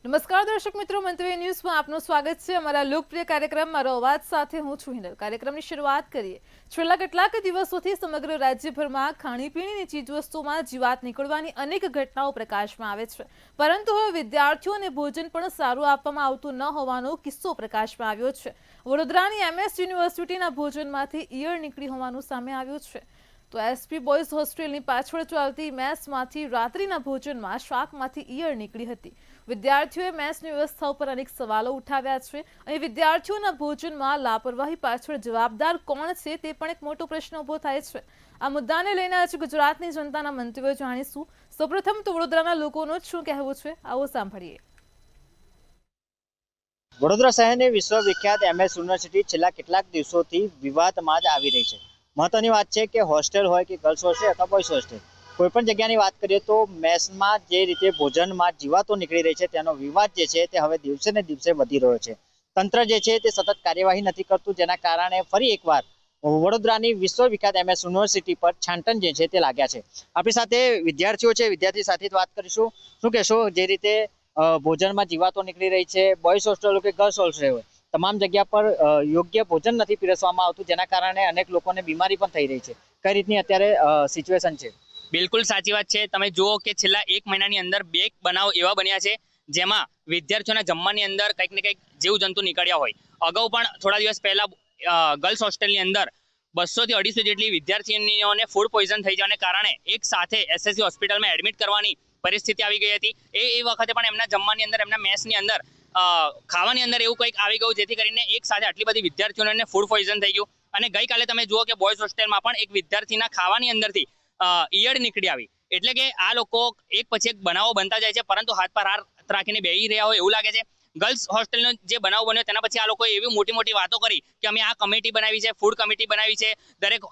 નમસ્કાર દર્શક મિત્રો, મંતવ્ય ન્યૂઝમાં આપનું સ્વાગત છે। અમારા લોકપ્રિય કાર્યક્રમ મારો અવાજ સાથે હું છું હિનલ। કાર્યક્રમની શરૂઆત કરીએ। છેલ્લા કેટલાક દિવસોથી સમગ્ર રાજ્યભરમાં ખાણીપીણીની ચીજવસ્તુઓમાં જીવાત નીકળવાની અનેક ઘટનાઓ પ્રકાશમાં આવે છે, પરંતુ હવે વિદ્યાર્થીઓને ભોજન પણ સારું આપવામાં આવતું ન હોવાનો કિસ્સો પ્રકાશમાં આવ્યો છે। વડોદરાની MS યુનિવર્સિટીના ભોજનમાંથી ઈયળ નીકળી હોવાનું સામે આવ્યું છે। તો SP બોયઝ હોસ્ટેલની પાછળ ચાલતી મેસમાંથી રાત્રિના ભોજનમાં શાકમાંથી ઈયળ નીકળી હતી। વિદ્યાર્થીઓએ મેસની વ્યવસ્થા ઉપર અનેક સવાલો ઉઠાવ્યા છે અને વિદ્યાર્થીઓના ભોજનમાં લાપરવાહી પાછળ જવાબદાર કોણ છે તે પણ એક મોટો પ્રશ્ન ઊભો થાય છે। આ મુદ્દાને લઈને આજે ગુજરાતની જનતાના મંતવ્યો જાણીશું। સૌપ્રથમ તો વડોદરાના લોકોનું શું કહેવું છે, આવો સાંભળીએ। વડોદરા શહેરની વિશ્વવિખ્યાત MS યુનિવર્સિટી છેલ્લા કેટલાક દિવસોથી વિવાદમાં જ આવી રહી છે। મહત્વની વાત છે કે હોસ્ટેલ હોય કે ગર્લ્સ હોસ્ટેલ અથવા બોયઝ હોસ્ટેલ, કોઈ પણ જગ્યાની વાત કરીએ તો મેસમાં જે રીતે ભોજનમાં જીવાતો નીકળી રહી છે તેનો વિવાદ જે છે તે હવે દિવસે ને દિવસે વધી રહ્યો છે। તંત્ર જે છે તે સતત કાર્યવાહી નથી કરતું, જેના કારણે ફરી એકવાર વડોદરાની વિશ્વવિખ્યાત MS યુનિવર્સિટી પર છાંટન જે છે તે લાગ્યા છે। આપણી સાથે વિદ્યાર્થીઓ છે, વિદ્યાર્થી સાથે વાત કરીશું। શું કહેશો, જે રીતે ભોજનમાં જીવાતો નીકળી રહી છે, બોયઝ હોસ્ટેલ હોય કે ગર્લ્સ હોસ્ટેલ હોય, તમામ જગ્યા પર યોગ્ય ભોજન નથી પીરસવામાં આવતું, જેના કારણે અનેક લોકોને બીમારી પણ થઈ રહી છે। કઈ રીતની અત્યારે સિચ્યુએશન છે? બિલકુલ સાચી વાત છે। તમે જુઓ કે છેલ્લા 1 મહિનાની અંદર 2 બનાવ એવા બન્યા છે જેમાં વિદ્યાર્થીઓના જમવાની અંદર કંઈક ને કંઈક જીવજંતુ નીકળ્યા હોય। અગાઉ પણ થોડા દિવસ પહેલા ગર્લ્સ હોસ્ટેલની અંદર 200 થી 250 જેટલી વિદ્યાર્થીનીઓને ફૂડ પોઈઝન થઈ જવાને કારણે એક સાથે SSC હોસ્પિટલમાં એડમિટ કરવાની પરિસ્થિતિ આવી ગઈ હતી। એ વખતે પણ એમના જમવાની અંદર, એમના મેસની અંદર ખાવાની અંદર એવું કંઈક આવી ગયું જેથી કરીને એક સાથે આટલી બધી વિદ્યાર્થીઓને ફૂડ પોઈઝન થઈ ગયું। અને ગઈકાલે તમે જુઓ કે બોયઝ હોસ્ટેલમાં પણ એક વિદ્યાર્થીના ખાવાની અંદરથી ઈયળ નીકળી આવી। એટલે કે આ લોકો એક પછી એક બનાવો બનતા જાય છે, પરંતુ હાથ પર હાથ રાખીને બેસી રહ્યા હોય એવું લાગે છે। ગર્લ્સ હોસ્ટેલનો જે બનાવ બન્યો તેના પછી આ લોકોએ એવી મોટી મોટી વાતો કરી કે અમે આ કમિટી બનાવી છે, ફૂડ કમિટી બનાવી છે, દરેક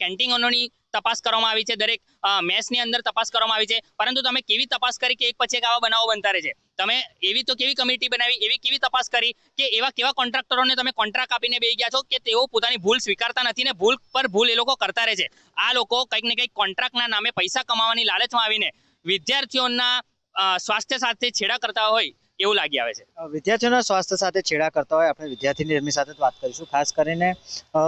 કેન્ટીનોની તપાસ કરવામાં આવી છે, દરેક મેસની અંદર તપાસ કરવામાં આવી છે, પરંતુ તમે કેવી તપાસ કરી કે એક પછી એક આવા બનાવો બનતા રહે છે? તમે એવી તો કેવી કમિટી બનાવી, એવી કેવી તપાસ કરી કે એવા કેવા કોન્ટ્રાક્ટરોને તમે કોન્ટ્રાક્ટ આપીને બેસી ગયા છો કે તેઓ પોતાની ભૂલ સ્વીકારતા નથી ને ભૂલ પર ભૂલ એ લોકો કરતા રહે છે? આ લોકો કંઈક ને કંઈક કોન્ટ્રાક્ટના નામે પૈસા કમાવાની લાલચમાં આવીને વિદ્યાર્થીઓના સ્વાસ્થ્ય સાથે છેડા કરતા હોય એવું લાગી આવે છે। વિદ્યાર્થીઓના સ્વાસ્થ્ય સાથે છેડા કરતા હોય, આપણે વિદ્યાર્થીની એમની સાથે વાત કરીશું। ખાસ કરીને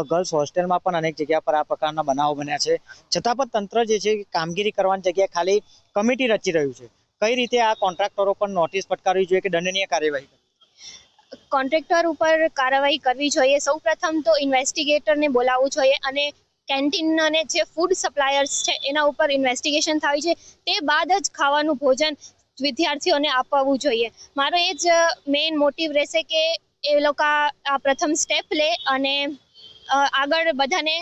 ગર્લ્સ હોસ્ટેલમાં પણ અનેક જગ્યા પર આ પ્રકારના બનાવો બન્યા છે, છતાં પણ તંત્ર જે છે કામગીરી કરવાની જગ્યાએ ખાલી કમિટી રચી રહ્યું છે। કઈ રીતે આ કોન્ટ્રાક્ટરો પર નોટિસ ફટકારવી જોઈએ કે દંડનીય કાર્યવાહી? કોન્ટ્રાક્ટર ઉપર કાર્યવાહી કરવી જોઈએ। સૌપ્રથમ તો ઇન્વેસ્ટિગેટરને બોલાવવું જોઈએ અને કેન્ટીન અને જે ફૂડ સપ્લાયર્સ છે એના ઉપર ઇન્વેસ્ટિગેશન થવી છે, તે બાદ જ ખાવાનું ભોજન વિદ્યાર્થીઓને આપવું જોઈએ। મારો એ જ મેઇન મોટિવ રહેશે કે એ લોકો આ પ્રથમ સ્ટેપ લે અને આગળ બધાને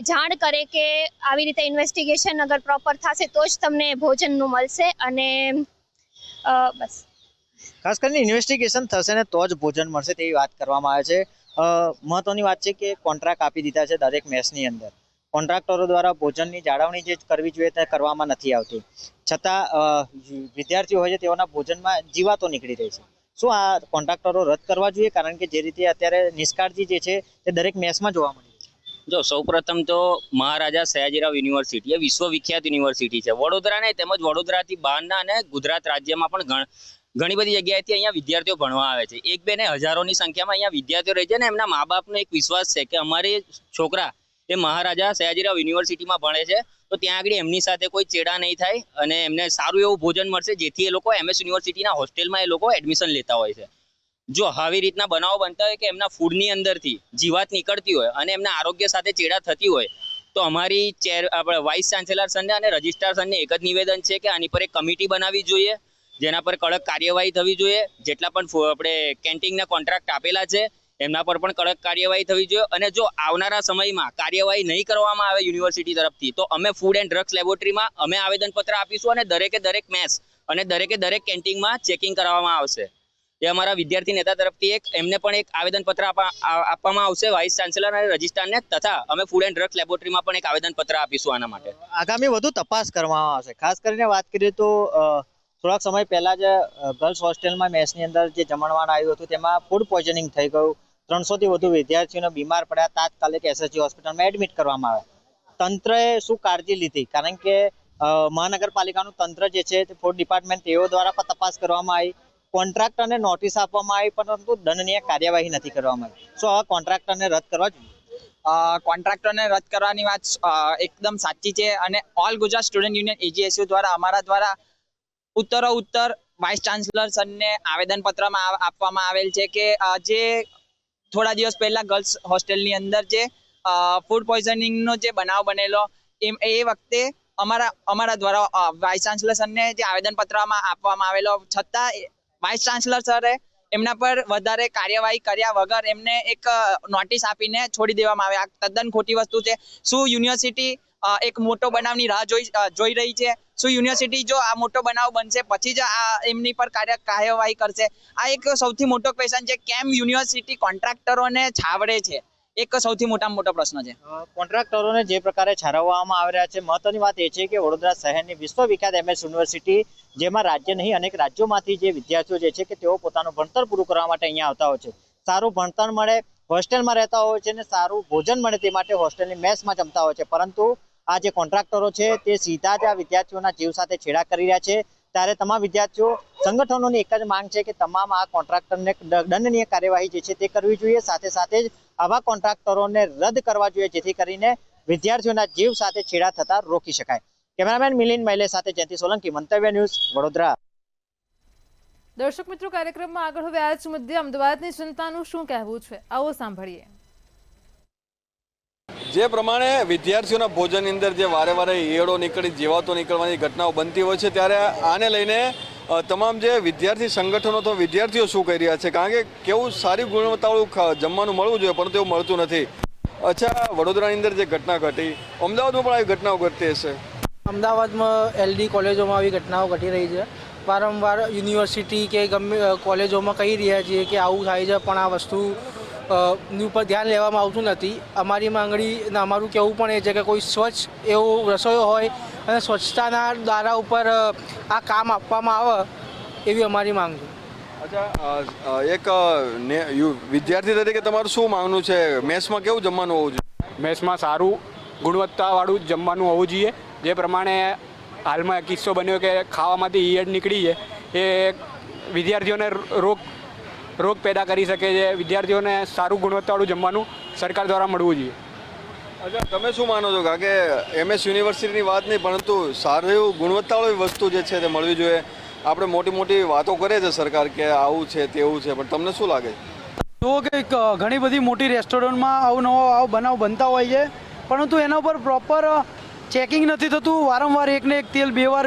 જાણ કરે કે આવી રીતે ઇન્વેસ્ટિગેશન અગર પ્રોપર થશે તો જ તમને ભોજનનું મળશે। અને બસ ખાસ કરીને ઇન્વેસ્ટિગેશન થશે ને તો જ ભોજન મળશે તેવી વાત કરવામાં આવે છે। મહત્વની વાત છે કે કોન્ટ્રાક્ટ આપી દીધા છે દરેક મેસની અંદર, કોન્ટ્રાક્ટરો દ્વારા ભોજનની જાળવણી જે કરવી જોઈએ તે કરવામાં નથી આવતી, છતાં વિદ્યાર્થીઓ હોય છે તેઓના ભોજનમાં જીવાતો નીકળી રહી છે। શું આ કોન્ટ્રાક્ટરો રદ કરવા જોઈએ? કારણ કે જે રીતે અત્યારે નિષ્કાળજી જે છે તે દરેક મેસમાં જોવા મળી છે। જો સૌપ્રથમ તો મહારાજા સયાજીરાવ યુનિવર્સિટી એ વિશ્વવિખ્યાત યુનિવર્સિટી છે। વડોદરાને તેમજ વડોદરાથી બહારના અને ગુજરાત રાજ્યમાં પણ ઘણી બધી જગ્યાએથી અહીંયા વિદ્યાર્થીઓ ભણવા આવે છે। 1-2 ને હજારોની સંખ્યામાં અહીંયા વિદ્યાર્થીઓ રહે છે અને એમના મા બાપનો એક વિશ્વાસ છે કે અમારી છોકરા એ મહારાજા સયાજીરાવ યુનિવર્સિટીમાં ભણે છે તો ત્યાં આગળ એમની સાથે કોઈ ચેડા નહીં થાય અને એમને સારું એવું ભોજન મળશે, જેથી એ લોકો MS યુનિવર્સિટીના હોસ્ટેલમાં એ લોકો એડમિશન લેતા હોય છે। જો આવી રીતના બનાવો બનતા હોય કે એમના ફૂડની અંદરથી જીવાત નીકળતી હોય અને એમના આરોગ્ય સાથે ચેડા થતી હોય તો અમારી વાઇસ ચાન્સેલર સરને અને રજિસ્ટ્રાર સરને એક જ નિવેદન છે કે આની પર એક કમિટી બનાવવી જોઈએ, જેના પર કડક કાર્યવાહી થવી જોઈએ। જેટલા પણ આપણે કેન્ટીનના કોન્ટ્રાક્ટ આપેલા છે એમના પર પણ કડક કાર્યવાહી થવી જોઈએ। અને જો આવનારા સમયમાં કાર્યવાહી નહીં કરવામાં આવે યુનિવર્સિટી તરફથી તો અમે ફૂડ એન્ડ ડ્રગ્સ લેબોરેટરીમાં અમે આવેદનપત્ર આપીશું અને દરેકે દરેક મેસ અને દરેકે દરેક કેન્ટીનમાં ચેકિંગ કરવામાં આવશે। એ અમારા વિદ્યાર્થી નેતા તરફથી એમને પણ એક આવેદનપત્ર આપવામાં આવશે વાઇસ ચાન્સેલર અને રજિસ્ટ્રારને, તથા અમે ફૂડ એન્ડ ડ્રગ્સ લેબોરેટરીમાં પણ એક આવેદનપત્ર આપીશું આના માટે। આગામી વધુ તપાસ કરવામાં આવશે। ખાસ કરીને વાત કરીએ તો થોડાક સમય પહેલા જ ગર્લ્સ હોસ્ટેલમાં મેસની અંદર જે જમણવાણ આવ્યું હતું તેમાં ફૂડ પોઈઝનિંગ થઈ ગયું, 300 થી વધુ વિદ્યાર્થીઓને બીમાર પડ્યા, તાત્કાલિક SSG હોસ્પિટલમાં એડમિટ કરવામાં આવ્યા। તંત્રએ શું કાળજી લીધી? કારણ કે મહાનગરપાલિકાનું તંત્ર જે છે તે ફૂડ ડિપાર્ટમેન્ટ તેઓ દ્વારા પણ તપાસ કરવામાં આવી, કોન્ટ્રાક્ટરને નોટિસ આપવામાં આવી પરંતુ દંડનીય કાર્યવાહી નથી કરવામાં આવી. શું આવા કોન્ટ્રાક્ટરને રદ કરવા જોઈએ? કોન્ટ્રાક્ટરને રદ કરવાની વાત એકદમ સાચી છે અને all Gujarat student union AGSU દ્વારા અમારા દ્વારા ઉત્તર વાઇસ ચાન્સલર સરને આવેદનપત્રમાં આપવામાં આવેલ છે કે જે થોડા દિવસ પહેલા ગર્લ્સ હોસ્ટેલની અંદર જે ફૂડ પોઈઝનિંગનો જે બનાવ બનેલો એ વખતે અમારા દ્વારા વાઇસ ચાન્સલર સરને જે આવેદનપત્રમાં આપવામાં આવેલો, છતાં વાઇસ ચાન્સલર સરે એમના પર વધારે કાર્યવાહી કર્યા વગર એમને એક નોટિસ આપીને છોડી દેવામાં આવે. આ તદ્દન ખોટી વસ્તુ છે. શું યુનિવર્સિટી એક મોટો બનાવની રાહ જોઈ રહી છે? શું યુનિવર્સિટી જો આ મોટો બનાવ બનશે પછી જ આ એમની પર કાર્યવાહી કરશે? આ એક સૌથી મોટો ક્વેશ્ચન છે. કેમ યુનિવર્સિટી કોન્ટ્રાક્ટરોને છાવરે છે? એક સૌથી મોટો પ્રશ્ન છે. કોન્ટ્રાક્ટરોને જે પ્રકારે છારવવામાં આવી રહ્યા છે, મહત્વની વાત એ છે કે વડોદરા શહેરની વિશ્વવિખ્યાત MS યુનિવર્સિટી, જેમાં રાજ્ય નહીં અનેક રાજ્યોમાંથી જે વિદ્યાર્થીઓ જે છે કે તેઓ પોતાનું ભણતર પૂરું કરવા માટે અહીંયા આવતા હોય છે. સારું ભણતર મળે, હોસ્ટેલમાં રહેતા હોય છે અને સારું ભોજન મળે તે માટે હોસ્ટેલની મેસમાં જમતા હોય છે. પરંતુ આ જે કોન્ટ્રાક્ટરો છે તે સીધા જ આ વિદ્યાર્થીઓના જીવ સાથે છેડા કરી રહ્યા છે. ત્યારે તમામ વિદ્યાર્થીઓ સંગઠનોની એક જ માંગ છે કે તમામ આ કોન્ટ્રાક્ટરને દંડનીય કાર્યવાહી જે છે તે કરવી જોઈએ. સાથે સાથે જ આવા કોન્ટ્રાક્ટરોને રદ કરવા જોઈએ જેથી કરીને વિદ્યાર્થીઓના જીવ સાથે છેડા થતા રોકી શકાય. કેમેરામેન મિલિંદ મૈલે સાથે જયંતિ સોલંકી, મંતવ્ય ન્યૂઝ, વડોદરા. દર્શક મિત્રો, કાર્યક્રમમાં આગળ હવે આ જ મુદ્દે અમદાવાદની જનતાનું શું કહેવું છે, આવો સાંભળીએ. જે પ્રમાણે વિદ્યાર્થીઓના ભોજનની અંદર જે વારે ઈયળો નીકળી, જીવાતો નીકળવાની ઘટનાઓ બનતી હોય છે, ત્યારે આને લઈને તમામ જે વિદ્યાર્થી સંગઠનો અથવા વિદ્યાર્થીઓ શું કહી રહ્યા છે? કારણ કે કેવું સારી ગુણવત્તાવાળું જમવાનું મળવું જોઈએ પરંતુ એવું મળતું નથી. અચ્છા, વડોદરાની અંદર જે ઘટના ઘટી, અમદાવાદમાં પણ આવી ઘટનાઓ ઘટતી હશે? અમદાવાદમાં LD કોલેજોમાં આવી ઘટનાઓ ઘટી રહી છે. વારંવાર યુનિવર્સિટી કે ગમે કોલેજોમાં કહી રહ્યા છીએ કે આવું થાય છે, પણ આ વસ્તુ ની ઉપર ધ્યાન લેવામાં આવતું નથી. અમારી માંગણી અને અમારું કહેવું પણ એ છે કે કોઈ સ્વચ્છ એવો રસોઈ હોય અને સ્વચ્છતાના દારા ઉપર આ કામ આપવામાં આવે એવી અમારી માંગ છે. અચ્છા, એક વિદ્યાર્થી તરીકે તમારું શું માનવું છે? મેસમાં કેવું જમવાનું હોવું જોઈએ? મેસમાં સારું ગુણવત્તાવાળું જમવાનું હોવું જોઈએ. જે પ્રમાણે હાલમાં કિસ્સો બન્યો કે ખાવામાંથી ઈયળ નીકળી છે, એ વિદ્યાર્થીઓને રોગ પેદા કરી શકે છે. વિદ્યાર્થીઓને સારું ગુણવત્તાવાળું જમવાનું સરકાર દ્વારા મળવું જોઈએ. અચ્છા, તમે શું માનો છો? કારણ કે MS યુનિવર્સિટીની વાત નહીં પરંતુ સારું એવું ગુણવત્તાવાળી વસ્તુ જે છે તે મળવી જોઈએ. આપણે મોટી વાતો કરે છે સરકાર કે આવું છે તેવું છે, પણ તમને શું લાગે છે? જુઓ કે ઘણી બધી મોટી રેસ્ટોરન્ટમાં આવો બનાવ બનતા હોય છે, પરંતુ એના ઉપર પ્રોપર ચેકિંગ નથી થતું. વારંવાર એકને એક તેલ 2 વાર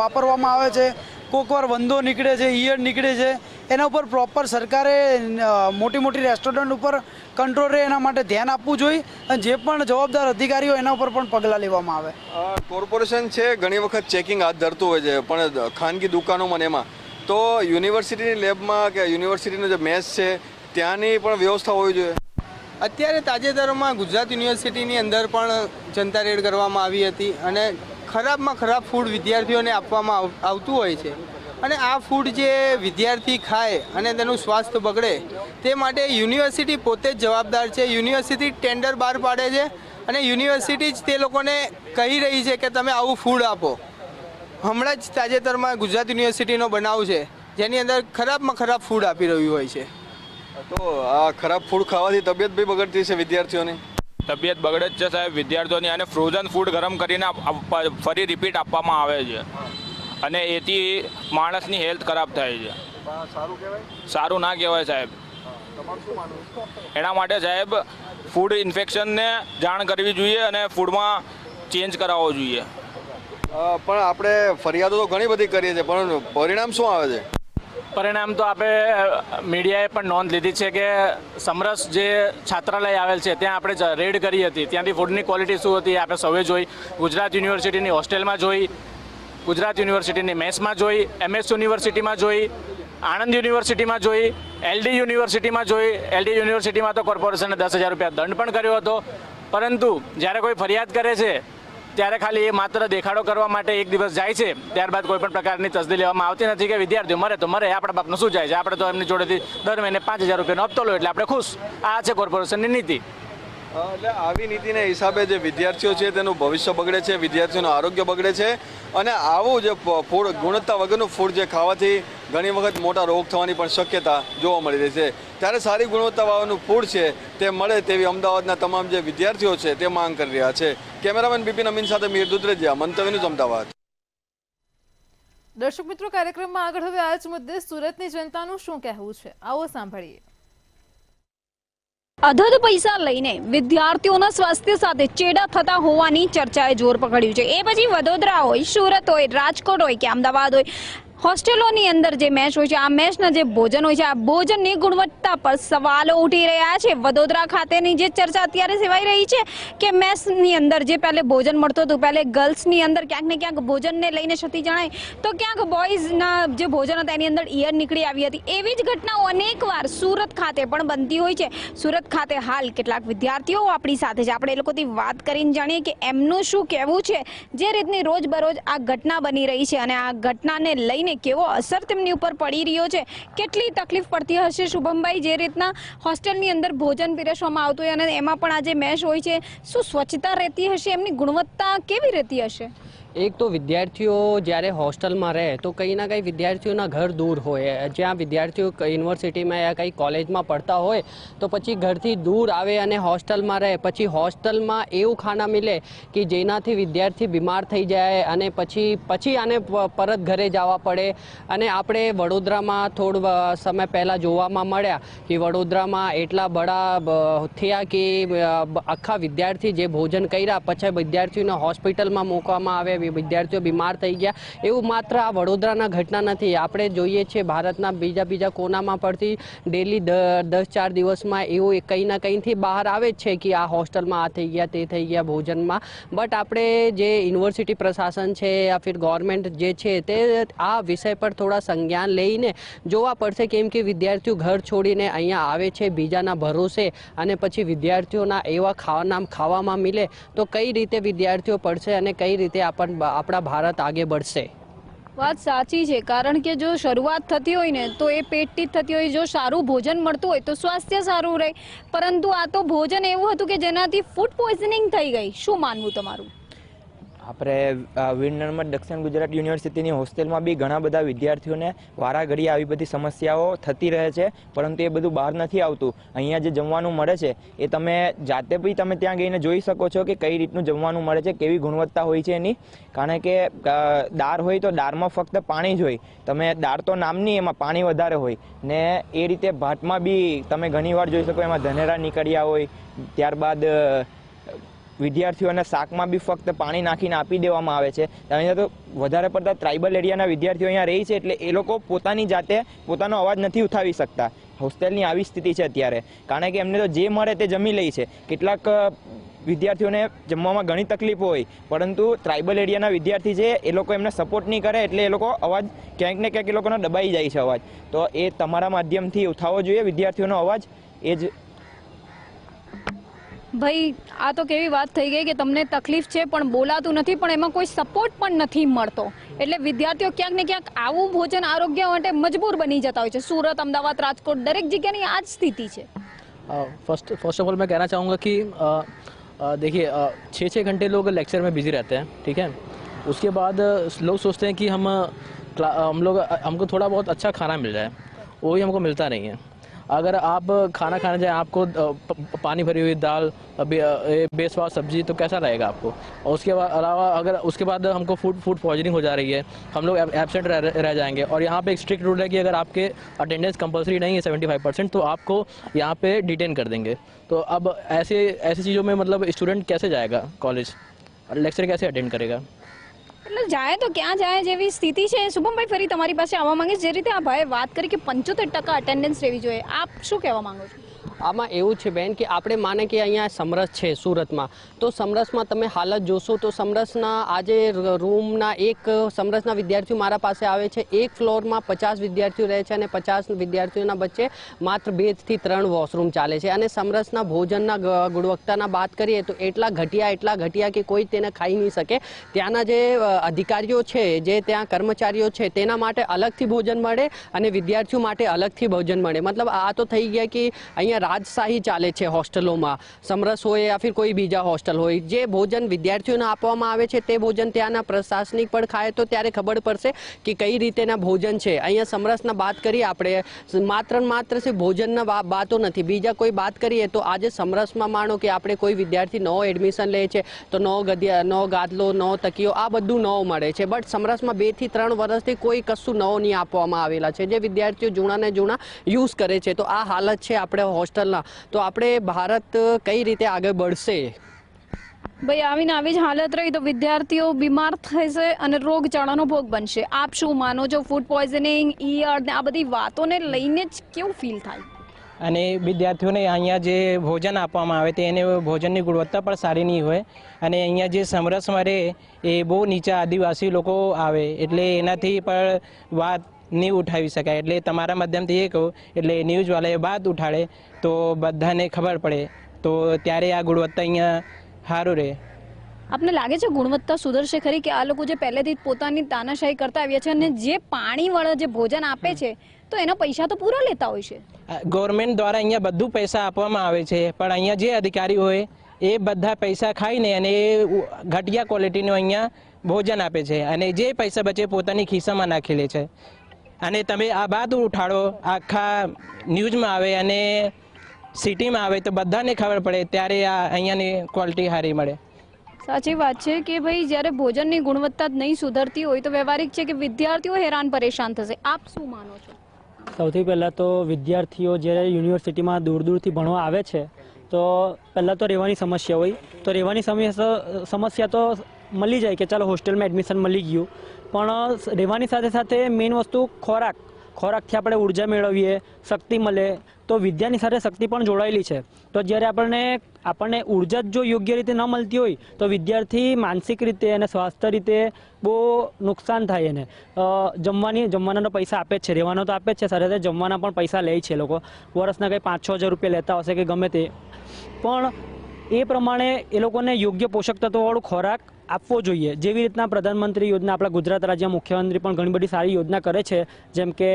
વાપરવામાં આવે છે. કોઈક વાર વંદો નીકળે છે, ઈયળ નીકળે છે. એના ઉપર પ્રોપર સરકારે મોટી રેસ્ટોરન્ટ ઉપર કંટ્રોલ રહે એના માટે ધ્યાન આપવું જોઈએ અને જે પણ જવાબદાર અધિકારીઓ એના ઉપર પણ પગલાં લેવામાં આવે. કોર્પોરેશન છે ઘણી વખત ચેકિંગ હાથ ધરતું હોય છે, પણ ખાનગી દુકાનોમાં એમાં તો યુનિવર્સિટીની લેબમાં કે યુનિવર્સિટીનો જે મેસ છે ત્યાંની પણ વ્યવસ્થા હોવી જોઈએ. અત્યારે તાજેતરમાં ગુજરાત યુનિવર્સિટીની અંદર પણ જનતા રેડ કરવામાં આવી હતી અને ખરાબમાં ખરાબ ફૂડ વિદ્યાર્થીઓને આપવામાં આવતું હોય છે. અને આ ફૂડ જે વિદ્યાર્થી ખાય અને તેનું સ્વાસ્થ્ય બગડે તે માટે યુનિવર્સિટી પોતે જ જવાબદાર છે. યુનિવર્સિટી ટેન્ડર બહાર પાડે છે અને યુનિવર્સિટી જ તે લોકોને કહી રહી છે કે તમે આવું ફૂડ આપો. હમણાં જ તાજેતરમાં ગુજરાત યુનિવર્સિટીનો બનાવ છે જેની અંદર ખરાબમાં ખરાબ ફૂડ આપી રહ્યું હોય છે. તો આ ખરાબ ફૂડ ખાવાથી તબિયત બી બગડતી છે વિદ્યાર્થીઓની? તબિયત બગડે જ છે સાહેબ વિદ્યાર્થીઓની, અને ફ્રોઝન ફૂડ ગરમ કરીને ફરી રિપીટ આપવામાં આવે છે અને એથી માણસની હેલ્થ ખરાબ થાય છે. સારું કહેવાય? સારું ના કહેવાય સાહેબ. તમારું શું માનવું? એના માટે સાહેબ ફૂડ ઇન્ફેક્શનને જાણ કરવી જોઈએ અને ફૂડમાં ચેન્જ કરાવવો જોઈએ. પણ આપણે ફરિયાદો તો ઘણી બધી કરીએ છીએ, પણ પરિણામ શું આવે છે? પરિણામ તો આપણે મીડિયાએ પણ નોંધ લીધી છે કે સમરસ જે છાત્રાલય આવેલ છે ત્યાં આપણે રેડ કરી હતી. ત્યાંથી ફૂડની ક્વોલિટી શું હતી આપણે સૌએ જોઈ. ગુજરાત યુનિવર્સિટીની હોસ્ટેલમાં જોઈ, ગુજરાત યુનિવર્સિટીની મેસમાં જોઈ, MS યુનિવર્સિટીમાં જોઈ, આણંદ યુનિવર્સિટીમાં જોઈ, LD યુનિવર્સિટીમાં જોઈ. LD યુનિવર્સિટીમાં તો કોર્પોરેશને 10,000 રૂપિયા દંડ પણ કર્યો હતો. પરંતુ જ્યારે કોઈ ફરિયાદ કરે છે ત્યારે ખાલી એ માત્ર દેખાડો કરવા માટે એક દિવસ જાય છે, ત્યારબાદ કોઈ પણ પ્રકારની તસદી લેવામાં આવતી નથી કે વિદ્યાર્થીઓ મરે તો મરે, આપણા બાપનું શું જાય છે, આપણે તો એમની જોડેથી દર મહિને 5,000 રૂપિયાનો હપ્તો લો એટલે આપણે ખુશ. આ છે કોર્પોરેશનની નીતિ. એટલે આવી નીતિના હિસાબે જે વિદ્યાર્થીઓ છે તેનું ભવિષ્ય બગડે છે, વિદ્યાર્થીઓનું આરોગ્ય બગડે છે અને આવું જે ફૂડ ગુણવત્તા વગરનું ફૂડ જે ખાવાથી ઘણી વખત મોટા રોગ થવાની પણ શક્યતા જોવા મળી રહી છે. ત્યારે સારી ગુણવત્તાવાળાનું ફૂડ છે તે મળે તેવી અમદાવાદના તમામ જે વિદ્યાર્થીઓ છે તે માંગ કરી રહ્યા છે. કેમેરામેન બિપિન અમીન સાથે મીર દુધરેજિયા, મંતવ્ય ન્યૂઝ, અમદાવાદ. દર્શક મિત્રો, કાર્યક્રમમાં આગળ હવે આ જ મુદ્દે સુરતની જનતાનું શું કહેવું છે, આવો સાંભળીએ. અધધ પૈસા લઈને વિદ્યાર્થીઓના સ્વાસ્થ્ય સાથે ચેડા થતા હોવાની ચર્ચાએ જોર પકડ્યું છે. એ પછી વડોદરા હોય, સુરત હોય, રાજકોટ હોય કે અમદાવાદ હોય, હોસ્ટેલોની અંદર જે મેચ હોય છે, આ મેચના જે ભોજન હોય છે, આ ભોજનની ગુણવત્તા પર સવાલો ઉઠી રહ્યા છે. વડોદરા ખાતેની જે ચર્ચા અત્યારે સેવાઈ રહી છે કે મેચની અંદર જે પહેલે ભોજન મળતું હતું, પહેલે ગર્લ્સની અંદર ક્યાંક ને ક્યાંક ભોજનને લઈને ક્ષતિ જણાય તો ક્યાંક બોયઝના જે ભોજન હતા એની અંદર ઈયર નીકળી આવી હતી. એવી જ ઘટનાઓ અનેકવાર સુરત ખાતે પણ બનતી હોય છે. સુરત ખાતે હાલ કેટલાક વિદ્યાર્થીઓ આપણી સાથે છે, આપણે એ લોકોથી વાત કરીને જાણીએ કે એમનું શું કહેવું છે. જે રીતની રોજબરોજ આ ઘટના બની રહી છે અને આ ઘટનાને લઈને કેવો અસર તેમની ઉપર પડી રહ્યો છે, કેટલી તકલીફ પડતી હશે. શુભમભાઈ, જે રીતના હોસ્ટેલની અંદર ભોજન પીરસવામાં આવતું હોય અને એમાં પણ આ જે મેચ હોય છે, શું સ્વચ્છતા રહેતી હશે, એમની ગુણવત્તા કેવી રહેતી હશે? એક તો વિદ્યાર્થીઓ જ્યારે હોસ્ટેલમાં રહે તો કંઈ ના કંઈ વિદ્યાર્થીઓના ઘર દૂર હોય. જ્યાં વિદ્યાર્થીઓ યુનિવર્સિટીમાં યા કંઈ કોલેજમાં પડતા હોય તો પછી ઘરથી દૂર આવે અને હોસ્ટેલમાં રહે. પછી હોસ્ટેલમાં એવું ખાના મિલે કે જેનાથી વિદ્યાર્થી બીમાર થઈ જાય અને પછી આને પરત ઘરે જવા પડે. અને આપણે વડોદરામાં થોડો સમય પહેલાં જોવામાં મળ્યા કે વડોદરામાં એટલા બડા થયા કે આખા વિદ્યાર્થી જે ભોજન કર્યા પછી વિદ્યાર્થીઓને હોસ્પિટલમાં મૂકવામાં આવે, વિદ્યાર્થીઓ બીમાર થઈ ગયા. એવું માત્ર આ વડોદરાના ઘટના નથી, આપણે જોઈએ છીએ ભારતના બીજા કોનામાં પડતી ડેલી 10-4 દિવસમાં એવું કંઈ ના કંઈથી બહાર આવે જ છે કે આ હોસ્ટેલમાં આ થઈ ગયા, તે થઈ ગયા ભોજનમાં. બટ આપણે જે યુનિવર્સિટી પ્રશાસન છે યા ફિર ગવર્મેન્ટ જે છે તે આ વિષય પર થોડા સંજ્ઞાન લઈને જોવા પડશે, કેમ કે વિદ્યાર્થીઓ ઘર છોડીને અહીંયા આવે છે બીજાના ભરોસે અને પછી વિદ્યાર્થીઓના એવા ખાવામાં મિલે તો કઈ રીતે વિદ્યાર્થીઓ પડશે અને કઈ રીતે આપણા ભારત આગે बढ़શે. વાત સાચી છે, કારણ કે જો શરૂઆત થતી હોય ને તો એ પેટથી જ થતી હોય. જો સારું ભોજન મળતું હોય તો સ્વાસ્થ્ય સારું રહે, પરંતુ આ તો ભોજન એવું હતું કે જેનાથી ફૂડ પોઈઝનિંગ થઈ ગઈ. શું માનવું તમારું? આપણે વીર નર્મદ દક્ષિણ ગુજરાત યુનિવર્સિટીની હોસ્ટેલમાં બી ઘણા બધા વિદ્યાર્થીઓને વારાઘડી આવી બધી સમસ્યાઓ થતી રહે છે, પરંતુ એ બધું બહાર નથી આવતું. અહીંયા જે જમવાનું મળે છે એ તમે જાતે બી તમે ત્યાં જઈને જોઈ શકો છો કે કઈ રીતનું જમવાનું મળે છે, કેવી ગુણવત્તા હોય છે એની. કારણ કે દાળ હોય તો દાળમાં ફક્ત પાણી જ હોય, તમે દાળ તો નામની, એમાં પાણી વધારે હોય ને. એ રીતે ભાતમાં બી તમે ઘણીવાર જોઈ શકો એમાં ધનેરા નીકળ્યા હોય. ત્યારબાદ વિદ્યાર્થીઓને શાકમાં બી ફક્ત પાણી નાખીને આપી દેવામાં આવે છે. અહીંયા તો વધારે પડતા ટ્રાઇબલ એરિયાના વિદ્યાર્થીઓ અહીંયા રહે છે, એટલે એ લોકો પોતાની જાતે પોતાનો અવાજ નથી ઉઠાવી શકતા. હોસ્ટેલની આવી સ્થિતિ છે અત્યારે, કારણ કે એમને તો જે મળે તે જમી લે છે. કેટલાક વિદ્યાર્થીઓને જમવામાં ઘણી તકલીફો હોય, પરંતુ ટ્રાઇબલ એરિયાના વિદ્યાર્થી છે એ લોકો એમને સપોર્ટ નહીં કરે, એટલે એ લોકો અવાજ ક્યાંક ને ક્યાંક એ લોકોનો દબાઈ જાય છે અવાજ. તો એ તમારા માધ્યમથી ઉઠાવવો જોઈએ વિદ્યાર્થીઓનો અવાજ. એ જ ભાઈ, આ તો કેવી વાત થઈ ગઈ કે તમને તકલીફ છે પણ બોલાતું નથી, પણ એમાં કોઈ સપોર્ટ પણ નથી મળતો. એટલે વિદ્યાર્થીઓ ક્યાંક ને ક્યાંક આવું ભોજન આરોગ્ય માટે મજબૂર બની જતા હોય છે. સુરત, અમદાવાદ, રાજકોટ દરેક જગ્યાની આ જ સ્થિતિ છે. फर्स्ट ऑफ ऑल मैं कहना चाहूँगा कि देखिए 6-6 घंटे लोग लेक्चर में बिजी रहते हैं, ठीक है. उसके बाद लोग सोचते हैं कि हमको थोड़ा बहुत अच्छा खाना मिल जाए, वो भी हमको मिलता नहीं है. अगर आप खाना खाने जाए, आपको पानी भरी हुई दाल, बेस्वाद सब्जी, तो कैसा रहेगा आपको. और उसके बाद अलावा अगर उसके बाद हमको फूड पॉइजनिंग हो जा रही है, हम लोग एब्सेंट रह जाएंगे. और यहाँ पे एक स्ट्रिक्ट रूल है कि अगर आपके अटेंडेंस कंपलसरी नहीं है 75%, तो आपको यहाँ पे डिटेन कर देंगे. तो अब ऐसी चीज़ों में मतलब स्टूडेंट कैसे जाएगा कॉलेज, लेक्चर कैसे अटेंड करेगा. એટલે જાય તો ક્યાં જાય જેવી સ્થિતિ છે. શુભમભાઈ, ફરી તમારી પાસે આવવા માંગીશ. જે રીતે આ ભાઈએ વાત કરી કે 75% અટેન્ડન્સ રહેવી જોઈએ, આપ શું કહેવા માંગો છો? આમાં એવું છે બેન કે આપણે માને કે અહીંયા સમરસ છે સુરતમાં, તો સમરસમાં તમે હાલત જોશો તો સમરસના આજે રૂમના સમરસના વિદ્યાર્થીઓ મારા પાસે આવે છે. એક ફ્લોરમાં 50 વિદ્યાર્થીઓ રહે છે અને 50 વિદ્યાર્થીઓના વચ્ચે માત્ર 2 થી 3 વોશરૂમ ચાલે છે. અને સમરસના ભોજનના ગુણવત્તાના વાત કરીએ તો એટલા ઘટિયા કે કોઈ તેને ખાઈ નહીં શકે. ત્યાંના જે અધિકારીઓ છે, જે ત્યાં કર્મચારીઓ છે, તેના માટે અલગથી ભોજન મળે અને વિદ્યાર્થીઓ માટે અલગથી ભોજન મળે. મતલબ આ તો થઈ ગયા કે અહીંયા રાજશાહી ચાલે છે હોસ્ટેલોમાં, સમરસ હોય યા ફિર કોઈ બીજા હોસ્ટેલ હોય. જે ભોજન વિદ્યાર્થીઓને આપવામાં આવે છે તે ભોજન ત્યાંના પ્રશાસનિક પણ ખાય તો ત્યારે ખબર પડશે કે કઈ રીતેના ભોજન છે. અહીંયા સમરસના વાત કરીએ આપણે, માત્ર છે ભોજનના બાતો નથી, બીજા કોઈ વાત કરીએ તો આજે સમરસમાં માનો કે આપણે કોઈ વિદ્યાર્થી નવો એડમિશન લે છે તો નવો ગાદલો, નવો તકીઓ, આ બધું નવું મળે છે. બટ સમરસમાં 2 થી 3 વર્ષથી કોઈ કશું નવું નહીં આપવામાં આવેલા છે, જે વિદ્યાર્થીઓ જૂનાને જૂના યુઝ કરે છે. તો આ હાલત છે આપણે હોસ્ટેલના. તો આપણે ભારત કઈ રીતે આગળ बढ़શે? ભાઈ આવીને આવી જ હાલત રહી તો વિદ્યાર્થીઓ બીમાર થશે અને રોગચાળાનો ભોગ બનશે. આપ શું માનો છો? ફૂડ પોઈઝનિંગ, ઈયર ને આ બધી વાતોને લઈને જ કેવું ફીલ થાય? અને વિદ્યાર્થીઓને અહીંયા જે ભોજન આપવામાં આવે તે એને ભોજનની ગુણવત્તા પણ સારી નહીં હોય. અને અહીંયા જે સમરસમાં રહે એ બહુ નીચા આદિવાસી લોકો આવે એટલે એનાથી પણ વાત નહીં ઉઠાવી શકાય. એટલે તમારા માધ્યમથી એ કહું, એટલે ન્યૂઝવાળાએ વાત ઉઠાડે તો બધાને ખબર પડે તો ત્યારે આ ગુણવત્તા અહીંયા સારું રહે. આપને લાગે છે ગુણવત્તા સુધરશે ખરી કે આ લોકો જે પહેલેથી પોતાની તાનાશાહી કરતા આવ્યા છે અને જે પાણીવાળા જે ભોજન આપે છે તો એના પૈસા તો પૂરા લેતા હોય છે? ગવર્મેન્ટ દ્વારા અહીંયા બધું પૈસા આપવામાં આવે છે, પણ અહીંયા જે અધિકારી હોય એ બધા પૈસા ખાઈને અને એ ઘટિયા ક્વોલિટીનું અહીંયા ભોજન આપે છે અને જે પૈસા બચે પોતાની ખિસ્સામાં નાખી લે છે. અને તમે આ વાત ઉઠાડો, આખા ન્યૂઝમાં આવે અને સિટીમાં આવે તો બધાને ખબર પડે ત્યારે આ અહીંયાની ક્વોલિટી સારી મળે. સાચી વાત છે કે ભાઈ જ્યારે ભોજનની ગુણવત્તા જ નહીં સુધરતી હોય તો વ્યવહારિક છે કે વિદ્યાર્થીઓ હેરાન પરેશાન થશે. આપ શું માનો છો? સૌથી પહેલાં તો વિદ્યાર્થીઓ જ્યારે યુનિવર્સિટીમાં દૂરથી ભણવા આવે છે તો પહેલાં તો રહેવાની સમસ્યા હોય, તો રહેવાની સમસ્યા તો મળી જાય કે ચાલો હોસ્ટેલમાં એડમિશન મળી ગયું, પણ રહેવાની સાથે સાથે મેઇન વસ્તુ ખોરાકથી આપણે ઉર્જા મેળવીએ, શક્તિ મળે. તો વિદ્યાની સાથે શક્તિ પણ જોડાયેલી છે. તો જ્યારે આપણને ઉર્જા જો યોગ્ય રીતે ન મળતી હોય તો વિદ્યાર્થી માનસિક રીતે અને સ્વાસ્થ્ય રીતે બહુ નુકસાન થાય. એને જમવાના પૈસા આપે જ છે, રહેવાનો તો આપે જ છે, સાથે સાથે જમવાના પણ પૈસા લે છે લોકો. વર્ષના કંઈ 5-6 હજાર રૂપિયા લેતા હશે કે ગમે તે, પણ એ પ્રમાણે એ લોકોને યોગ્ય પોષક તત્વોવાળું ખોરાક આપવો જોઈએ. જેવી રીતના પ્રધાનમંત્રી યોજના આપણા ગુજરાત રાજ્યના મુખ્યમંત્રી પણ ઘણી બધી સારી યોજના કરે છે, જેમ કે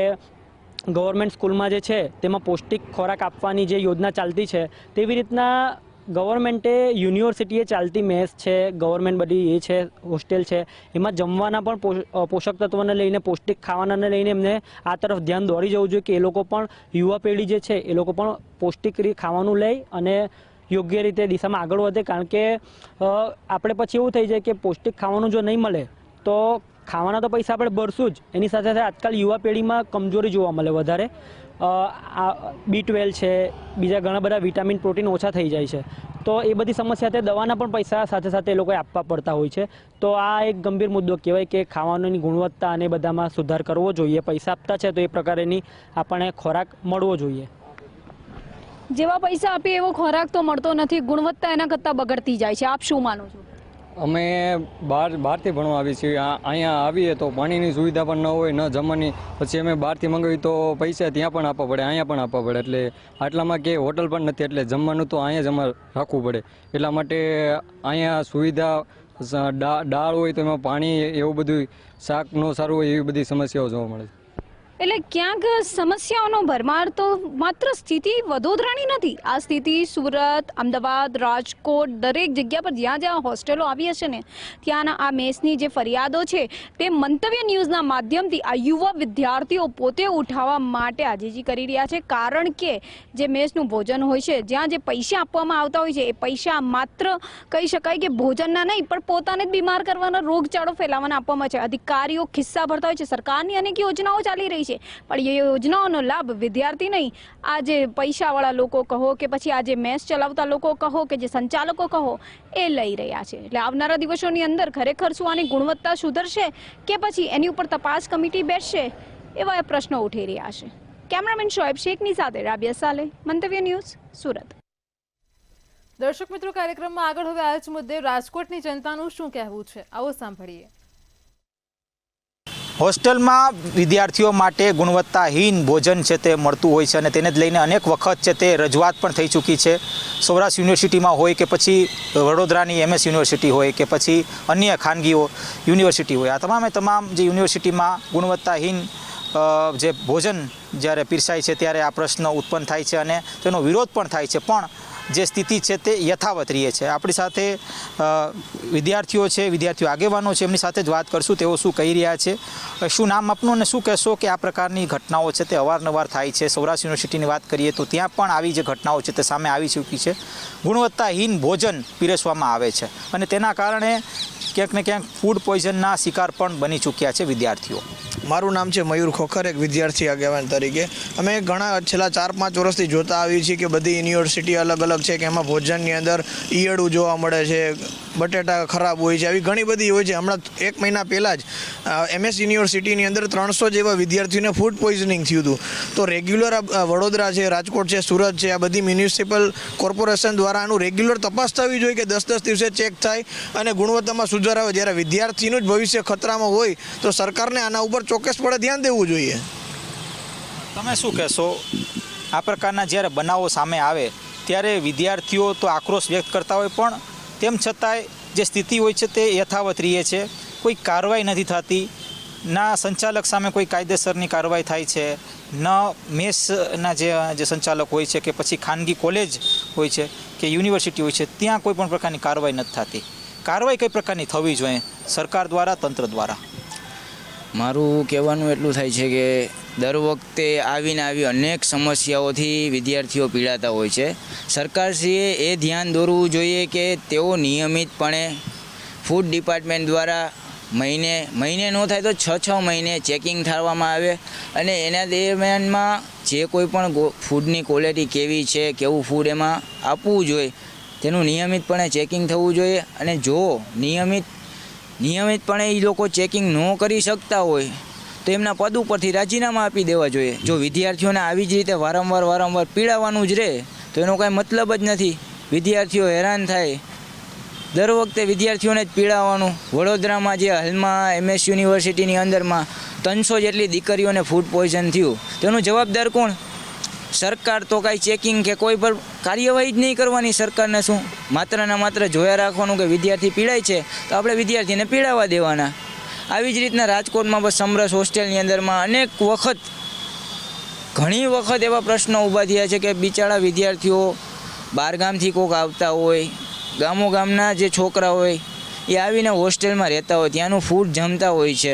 ગવર્મેન્ટ સ્કૂલમાં જે છે તેમાં પૌષ્ટિક ખોરાક આપવાની જે યોજના ચાલતી છે, તેવી રીતના ગવર્મેન્ટે યુનિવર્સિટીએ ચાલતી મેસ છે, ગવર્મેન્ટ બધી એ છે હોસ્ટેલ છે, એમાં જમવાના પણ પોષક તત્વોને લઈને, પૌષ્ટિક ખાવાનાને લઈને એમને આ તરફ ધ્યાન દોરી જવું જોઈએ કે એ લોકો પણ, યુવા પેઢી જે છે એ લોકો પણ પૌષ્ટિક ખાવાનું લે અને યોગ્ય રીતે દિશામાં આગળ વધે. કારણ કે આપણે પછી એવું થઈ જાય કે પૌષ્ટિક ખાવાનું જો નહીં મળે તો ખાવાના તો પૈસા આપણે ભરશું જ, એની સાથે સાથે આજકાલ યુવા પેઢીમાં કમજોરી જોવા મળે વધારે. B12 છે, બીજા ઘણા બધા વિટામિન, પ્રોટીન ઓછા થઈ જાય છે. તો એ બધી સમસ્યા તે દવાના પણ પૈસા સાથે સાથે એ લોકોએ આપવા પડતા હોય છે. તો આ એક ગંભીર મુદ્દો કહેવાય કે ખાવાની ગુણવત્તા અને બધામાં સુધાર કરવો જોઈએ. પૈસા આપતા છે તો એ પ્રકારેની આપણને ખોરાક મળવો જોઈએ. જેવા પૈસા આપીએ એવો ખોરાક તો મળતો નથી, ગુણવત્તા એના કરતાં બગડતી જાય છે. આપ શું માનો છો? અમે બહારથી ભણવા આવીએ છીએ. અહીંયા આવીએ તો પાણીની સુવિધા પણ ન હોય, ન જમવાની. પછી અમે બહારથી મંગાવી તો પૈસા ત્યાં પણ આપવા પડે, અહીંયા પણ આપવા પડે. એટલે આટલામાં કે હોટલ પણ નથી, એટલે જમવાનું તો અહીંયા જ અમારે રાખવું પડે. એટલા માટે અહીંયા સુવિધા દાળ હોય તો એમાં પાણી એવું બધું, શાક ન સારું હોય, એવી બધી સમસ્યાઓ જોવા મળે છે. એટલે ક્યાંક સમસ્યાઓનો ભરમાર તો માત્ર સ્થિતિ વડોદરાની નથી, આ સ્થિતિ સુરત, અમદાવાદ, રાજકોટ, દરેક જગ્યા પર જ્યાં જ્યાં હોસ્ટેલો આવી હશે ને ત્યાંના આ મેસની જે ફરિયાદો છે તે મંતવ્ય ન્યૂઝના માધ્યમથી આ યુવા વિદ્યાર્થીઓ પોતે ઉઠાવવા માટે આજીજી કરી રહ્યા છે. કારણ કે જે મેસનું ભોજન હોય છે, જ્યાં જે પૈસા આપવામાં આવતા હોય છે એ પૈસા માત્ર કહી શકાય કે ભોજનના નહીં પણ પોતાને જ બીમાર કરવાના, રોગચાળો ફેલાવવાના આપવામાં છે. અધિકારીઓ ખિસ્સા ભરતા હોય છે. સરકારની અનેક યોજનાઓ ચાલી રહી છે પણ એ યોજનાઓનો લાભ વિદ્યાર્થી નહીં, આ જે પૈસાવાળા લોકો કહો કે પછી આ જે મેસ ચલાવતા લોકો કહો કે જે સંચાલકો કહો એ લઈ રહ્યા છે. એટલે આવનારા દિવસોની અંદર ખરેખર શું આની ગુણવત્તા સુધરશે કે પછી એની ઉપર તપાસ કમિટી બેસશે, એવા પ્રશ્નો ઉઠી રહ્યા છે. કેમેરામેન શોએબ શેખની સાથે રાબિયા સાલે, મંતવ્ય ન્યૂઝ, સુરત. દર્શક મિત્રો, કાર્યક્રમમાં આગળ હવે આ જ મુદ્દે રાજકોટની જનતાનું શું કહેવું છે, આવો સાંભળીએ. હોસ્ટેલમાં વિદ્યાર્થીઓ માટે ગુણવત્તાહીન ભોજન છે તે મળતું હોય છે અને તેને જ લઈને અનેક વખત છે તે રજૂઆત પણ થઈ ચૂકી છે. સૌરાષ્ટ્ર યુનિવર્સિટીમાં હોય કે પછી વડોદરાની MS યુનિવર્સિટી હોય કે પછી અન્ય ખાનગીઓ યુનિવર્સિટી હોય, આ તમામ જે યુનિવર્સિટીમાં ગુણવત્તાહીન જે ભોજન જ્યારે પીરસાય છે ત્યારે આ પ્રશ્ન ઉત્પન્ન થાય છે અને તેનો વિરોધ પણ થાય છે, પણ જે સ્થિતિ છે તે યથાવત રહે છે. આપણી સાથે વિદ્યાર્થીઓ છે, વિદ્યાર્થીઓ આગેવાનો છે, એમની સાથે જ વાત કરશું તેઓ શું કહી રહ્યા છે. શું નામ આપનું અને શું કહેશો કે આ પ્રકારની ઘટનાઓ છે તે અવારનવાર થાય છે? સૌરાષ્ટ્ર યુનિવર્સિટીની વાત કરીએ તો ત્યાં પણ આવી જે ઘટનાઓ છે તે સામે આવી ચૂકી છે. ગુણવત્તાહીન ભોજન પીરસવામાં આવે છે અને તેના કારણે ક્યાંક ને ક્યાંક ફૂડ પોઈઝનના શિકાર પણ બની ચૂક્યા છે વિદ્યાર્થીઓ. મારું નામ છે મયુર ખોખર, એક વિદ્યાર્થી આગેવાન તરીકે. અમે ઘણા છેલ્લા 4-5 વર્ષથી જોતા આવીએ છીએ કે બધી યુનિવર્સિટી અલગ અલગ છે કે એમાં ભોજનની અંદર ઈયળું જોવા મળે છે, બટેટા ખરાબ હોય છે, આવી ઘણી બધી હોય છે. હમણાં 1 મહિના પહેલાં જ MS યુનિવર્સિટીની અંદર 300 જેવા વિદ્યાર્થીઓને ફૂડ પોઈઝનિંગ થયું હતું. તો રેગ્યુલર વડોદરા છે, રાજકોટ છે, સુરત છે, આ બધી મ્યુનિસિપલ કોર્પોરેશન દ્વારા આનું રેગ્યુલર તપાસ થવી જોઈએ કે 10-10 દિવસે ચેક થાય અને ગુણવત્તામાં સુધાર આવે. જ્યારે વિદ્યાર્થીનું જ ભવિષ્ય ખતરામાં હોય તો સરકારને આના ઉપર ચોક્કસપણે ધ્યાન દેવું જોઈએ. તમે શું કહેશો? આ પ્રકારના જ્યારે બનાવો સામે આવે ત્યારે વિદ્યાર્થીઓ તો આક્રોશ વ્યક્ત કરતા હોય, પણ તેમ છતાંય જે સ્થિતિ હોય છે તે યથાવત રહે છે. કોઈ કાર્યવાહી નથી થતી, ના સંચાલક સામે કોઈ કાયદેસરની કાર્યવાહી થાય છે, ન મેસના જે સંચાલક હોય છે કે પછી ખાનગી કોલેજ હોય છે કે યુનિવર્સિટી હોય છે ત્યાં કોઈ પણ પ્રકારની કાર્યવાહી નથી થતી. કાર્યવાહી કઈ પ્રકારની થવી જોઈએ સરકાર દ્વારા, તંત્ર દ્વારા? મારું કહેવાનું એટલું થાય છે કે દર વખતે આવી અનેક સમસ્યાઓથી વિદ્યાર્થીઓ પીડાતા હોય છે. સરકારશ્રીએ એ ધ્યાન દોરવું જોઈએ કે તેઓ નિયમિતપણે ફૂડ ડિપાર્ટમેન્ટ દ્વારા મહિને ન થાય તો 6 મહિને ચેકિંગ થવામાં આવે અને એના દરમિયાનમાં જે કોઈ પણ ફૂડની ક્વોલિટી કેવી છે, કેવું ફૂડ એમાં આપવું જોઈએ તેનું નિયમિતપણે ચેકિંગ થવું જોઈએ. અને જો નિયમિતપણે એ લોકો ચેકિંગ ન કરી શકતા હોય તો એમના પદ ઉપરથી રાજીનામા આપી દેવા જોઈએ. જો વિદ્યાર્થીઓને આવી જ રીતે વારંવાર પીડાવાનું જ રહે તો એનો કાંઈ મતલબ જ નથી. વિદ્યાર્થીઓ હેરાન થાય, દર વખતે વિદ્યાર્થીઓને જ પીડાવાનું. વડોદરામાં જે હાલમાં MS યુનિવર્સિટીની અંદરમાં 300 જેટલી દીકરીઓને ફૂડ પોઈઝન થયું, તેનો જવાબદાર કોણ? સરકાર તો કાંઈ ચેકિંગ કે કોઈ પર કાર્યવાહી જ નહીં કરવાની. સરકારને શું માત્ર ને માત્ર જોયા રાખવાનું કે વિદ્યાર્થી પીડાય છે તો આપણે વિદ્યાર્થીને પીડાવા દેવાના. આવી જ રીતના રાજકોટમાં બસ સમરસ હોસ્ટેલની અંદરમાં ઘણી વખત એવા પ્રશ્નો ઊભા થયા છે કે બિચારા વિદ્યાર્થીઓ બહારગામથી કોક આવતા હોય, ગામના જે છોકરા હોય એ આવીને હોસ્ટેલમાં રહેતા હોય, ત્યાંનું ફૂડ જમતા હોય છે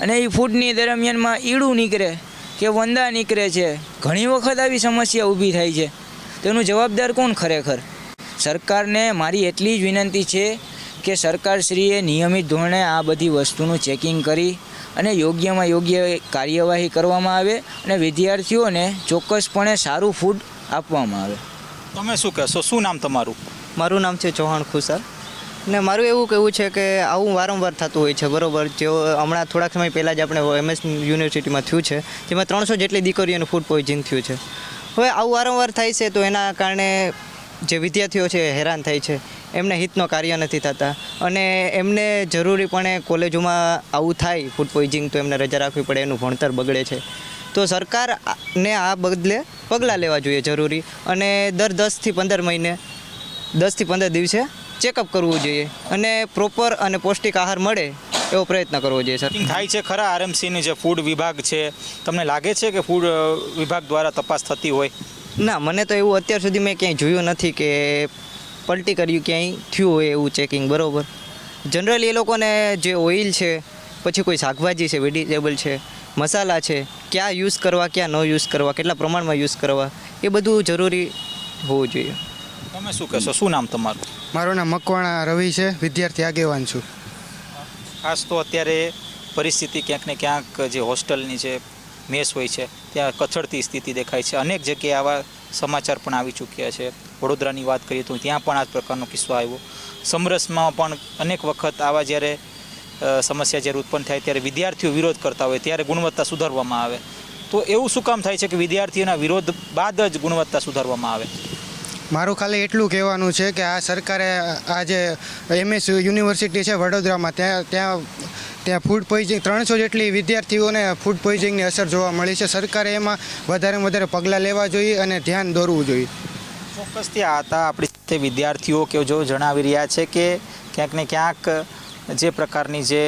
અને એ ફૂડની દરમિયાનમાં ઈડું નીકળે કે વંદા નીકળે છે. ઘણી વખત આવી સમસ્યા ઊભી થાય છે. તેનું જવાબદાર કોણ ખરેખર? સરકારને મારી એટલી જ વિનંતી છે કે સરકારશ્રીએ નિયમિત ધોરણે આ બધી વસ્તુનું ચેકિંગ કરી અને યોગ્યમાં યોગ્ય કાર્યવાહી કરવામાં આવે અને વિદ્યાર્થીઓને ચોક્કસપણે સારું ફૂડ આપવામાં આવે. તમે શું કહેશો? શું નામ તમારું? મારું નામ છે ચૌહાણ ખુશાલ ને મારું એવું કહેવું છે કે આવું વારંવાર થતું હોય છે, બરાબર. જો હમણાં થોડાક સમય પહેલાં જ આપણે MS યુનિવર્સિટીમાં થયું છે, જેમાં 300 જેટલી દીકરીઓનું ફૂડ પોઈઝન થયું છે. હવે આવું વારંવાર થાય છે તો એના કારણે જે વિદ્યાર્થીઓ છે હેરાન થાય છે, એમને હિતનો કાર્ય નથી થતા અને એમને જરૂરીપણે કોલેજોમાં આવું થાય ફૂડ પોઈઝનિંગ તો એમને રજા રાખવી પડે, એનું ભણતર બગડે છે. તો સરકારને આ બદલે પગલાં લેવા જોઈએ જરૂરી અને દર 10 થી 15 દિવસે ચેકઅપ કરવું જોઈએ અને પ્રોપર અને પૌષ્ટિક આહાર મળે એવો પ્રયત્ન કરવો જોઈએ. સર થાય છે ખરા RMCની જે ફૂડ વિભાગ છે, તમને લાગે છે કે ફૂડ વિભાગ દ્વારા તપાસ થતી હોય? ના, મને તો એવું અત્યાર સુધી મેં ક્યાંય જોયું નથી કે પલટી કર્યું ક્યાંય થયું હોય એવું ચેકિંગ, બરાબર. જનરલી એ લોકોને જે ઓઇલ છે, પછી કોઈ શાકભાજી છે, વેજીટેબલ છે, મસાલા છે, ક્યાં યુઝ કરવા, ક્યાં ન યુઝ કરવા, કેટલા પ્રમાણમાં યુઝ કરવા, એ બધું જરૂરી હોવું જોઈએ. તમે શું કહેશો? શું નામ તમારું? મારું નામ મકવાણા રવિ છે, વિદ્યાર્થી આગેવાન છું. ખાસ તો અત્યારે પરિસ્થિતિ ક્યાંક ને ક્યાંક જે હોસ્ટેલની જે મેસ હોય છે ત્યાં કથળતી સ્થિતિ દેખાય છે. અનેક જગ્યાએ આવા સમાચાર પણ આવી ચૂક્યા છે. વડોદરાની વાત કરીએ તો ત્યાં પણ આ પ્રકારનો કિસ્સો આવ્યો. સમરસમાં પણ અનેક વખત આવા જ્યારે સમસ્યા જ્યારે ઉત્પન્ન થાય ત્યારે વિદ્યાર્થીઓ વિરોધ કરતા હોય ત્યારે ગુણવત્તા સુધારવામાં આવે. તો એવું શું કામ થાય છે કે વિદ્યાર્થીઓના વિરોધ બાદ જ ગુણવત્તા સુધારવામાં આવે? મારું ખાલી એટલું કહેવાનું છે કે આ સરકારે આ જે MS યુનિવર્સિટી છે વડોદરામાં ત્યાં ફૂડ પોઈઝનિંગ 300 જેટલી વિદ્યાર્થીઓને ફૂડ પોઈઝનિંગની અસર જોવા મળી છે. સરકારે એમાં વધારે પગલાં લેવા જોઈએ અને ધ્યાન દોરવું જોઈએ. ચોક્કસથી આ હતા આપણી સાથે વિદ્યાર્થીઓ કે જો જણાવી રહ્યા છે કે ક્યાંક ને ક્યાંક જે પ્રકારની જે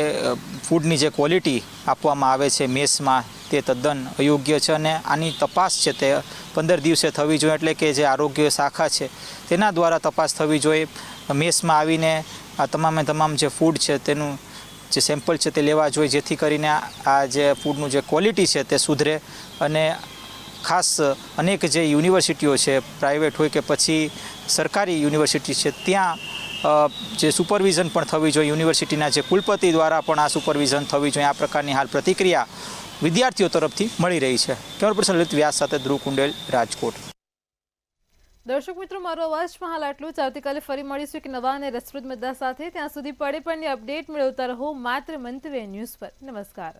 ફૂડની જે ક્વોલિટી આપવામાં આવે છે મેસમાં તે તદ્દન અયોગ્ય છે અને આની તપાસ છે તે 15 દિવસે થવી જોઈએ, એટલે કે જે આરોગ્ય શાખા છે તેના દ્વારા તપાસ થવી જોઈએ. મેસમાં આવીને આ તમામ જે ફૂડ છે તેનું જે સેમ્પલ છે તે લેવા જોઈએ, જેથી કરીને આ જે ફૂડનું જે ક્વોલિટી છે તે સુધરે. અને ખાસ અનેક જે યુનિવર્સિટીઓ છે, પ્રાઇવેટ હોય કે પછી સરકારી યુનિવર્સિટી છે, ત્યાં જે સુપરવિઝન પણ થવી જોઈએ. યુનિવર્સિટીના જે કુલપતિ દ્વારા પણ આ સુપરવિઝન થવી જોઈએ. આ પ્રકારની હાલ પ્રતિક્રિયા વિદ્યાર્થીઓ તરફથી મળી રહી છે. કેમેરા પર્સન લલિત વ્યાસ સાથે ધ્રુવ કુંડેલ, રાજકોટ. દર્શક મિત્રો, મારો અવાજમાં હાલ આટલું જ. આવતીકાલે ફરી મળીશું એક નવા અને રસપ્રદ મુદ્દા સાથે. ત્યાં સુધી પડે પણની અપડેટ મેળવતા રહો માત્ર મંતવ્ય ન્યૂઝ પર. નમસ્કાર.